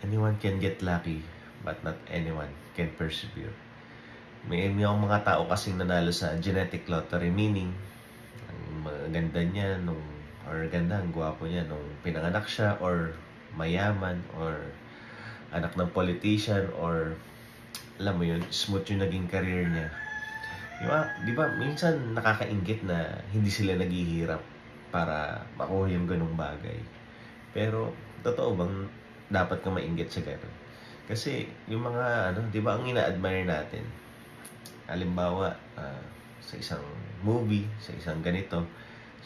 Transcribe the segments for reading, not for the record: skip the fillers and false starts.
Anyone can get lucky, but not anyone can persevere. May mga tao kasing nanalo sa genetic lottery, meaning ang maganda niya ang gwapo niya nung pinanganak siya, or mayaman, or anak ng politician, or alam mo yun, smooth yung naging career niya. Di ba minsan nakakainggit na hindi sila naghihirap para makuha yung ganung bagay. Pero totoo bang dapat ka mainggit sa ganun? Kasi yung mga di ba ang ina-admire natin, halimbawa sa isang movie, sa isang ganito,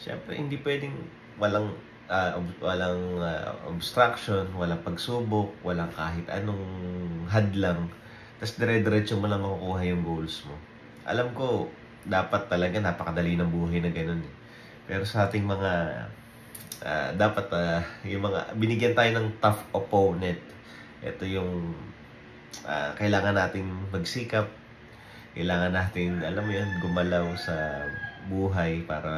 syempre hindi pwedeng walang obstruction, walang pagsubok, walang kahit anong hadlang, tapos dire-diretso mo lang makukuha yung goals mo. Alam ko, dapat talaga napakadali ng buhay na ganun eh. Pero sa ating mga dapat yung mga binigyan tayo ng tough opponent, ito yung kailangan nating magsikap, kailangan natin, alam mo yun, gumalaw sa buhay para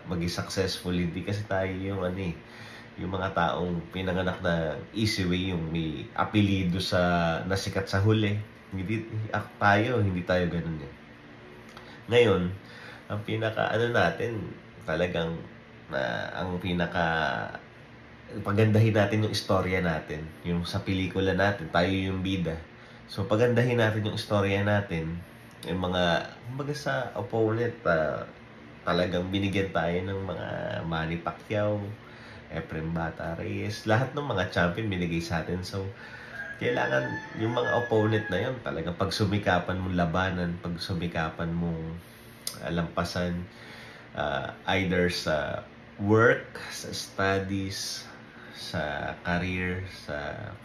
maging successful. Hindi kasi tayo yung yung mga taong pinanganak na easy way, yung may apelido sa nasikat sa huli. Hindi tayo ganun eh. Ngayon, ang pinaka natin, talagang ang pinaka pagandahin natin yung istorya natin. Yung sa pelikula natin, tayo yung bida. So pagandahin natin yung istorya natin. Yung mga sa opponent, talagang binigyan tayo ng mga Manny Pacquiao, Efrem Bata Reyes, lahat ng mga champion binigay sa atin. So kailangan yung mga opponent na yun, talagang pagsumikapan mong labanan, pagsumikapan mong lampasan, either sa work, sa studies, sa career, sa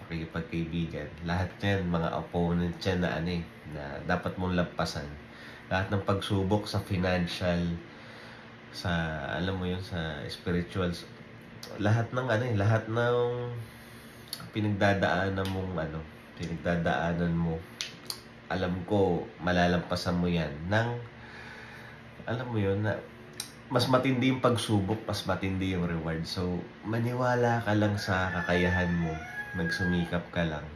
pakikipagkaibigan. Lahat yan, mga opponent yan na dapat mong lampasan. Lahat ng pagsubok sa financial, sa alam mo yun, sa spiritual, lahat ng lahat ng pinagdadaanan mo, alam ko malalampasan mo yan ng alam mo yun na mas matindi yung pagsubok, mas matindi yung reward. So maniwala ka lang sa kakayahan mo, magsumikap ka lang,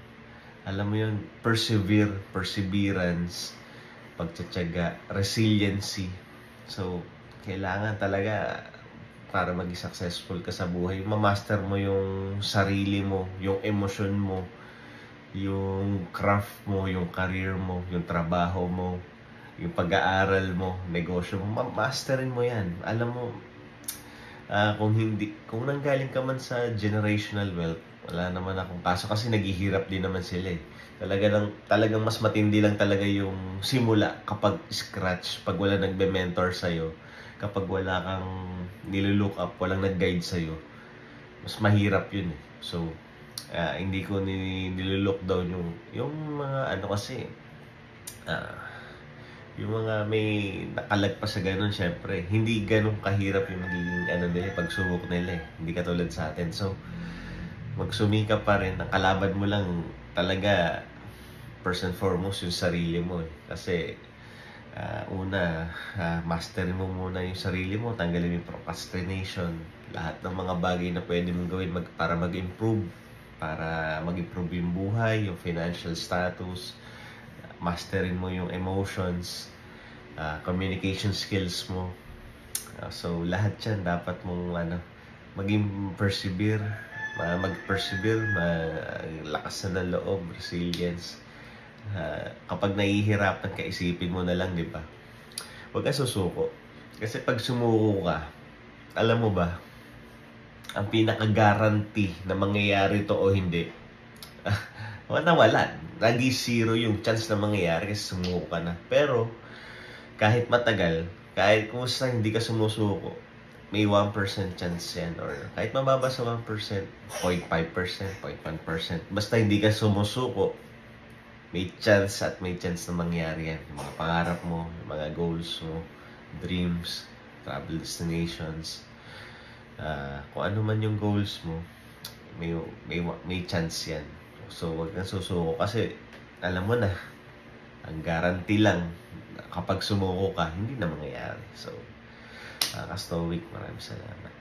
alam mo yun, perseverance, pagtsatsaga, resiliency. So kailangan talaga, para maging successful ka sa buhay, ma-master mo yung sarili mo, yung emosyon mo, yung craft mo, yung career mo, yung trabaho mo, yung pag-aaral mo, negosyo mo, ma-masterin mo yan. Alam mo, kung nanggaling ka man sa generational wealth, wala naman akong kaso kasi naghihirap din naman sila eh. Talagang mas matindi lang talaga yung simula kapag scratch, pag wala nagbe-mentor sa'yo, kapag wala kang nilulook up, walang nag-guide sa'yo, mas mahirap yun eh. So, hindi ko nilulook down yung mga kasi, yung mga may nakalagpas sa ganun, syempre, hindi ganun kahirap yung magiging nila, pagsubok nila eh. Hindi katulad sa atin. So, magsumikap pa rin. Ang kalaban mo lang talaga, first and foremost, yung sarili mo eh. Kasi, masterin mo muna yung sarili mo, tanggalin yung procrastination, lahat ng mga bagay na pwede mong gawin para mag-improve yung buhay, yung financial status, masterin mo yung emotions, communication skills mo. So lahat yan dapat mong maging mag-persevere, lakas na ng loob, resilience. Kapag nahihirapan ka, isipin mo na lang, di ba? Huwag ka susuko. Kasi pag sumuko ka, alam mo ba, ang pinaka-guarantee na mangyayari to o hindi, wala. Nag-zero yung chance na mangyayari kasi sumuko ka na. Pero, kahit matagal, kahit kung hindi ka sumusuko, may 1% chance yan, or kahit mababa sa 1%, 0.5%, 0.1%, basta hindi ka sumusuko, may chance na mangyari yan. Yung mga pangarap mo, yung mga goals mo, dreams, travel destinations, kung ano man yung goals mo, may chance yan. So wag kang susuko kasi alam mo na, ang guarantee lang kapag sumuko ka, hindi na mangyayari. So, Ka-Stoic, maraming salamat.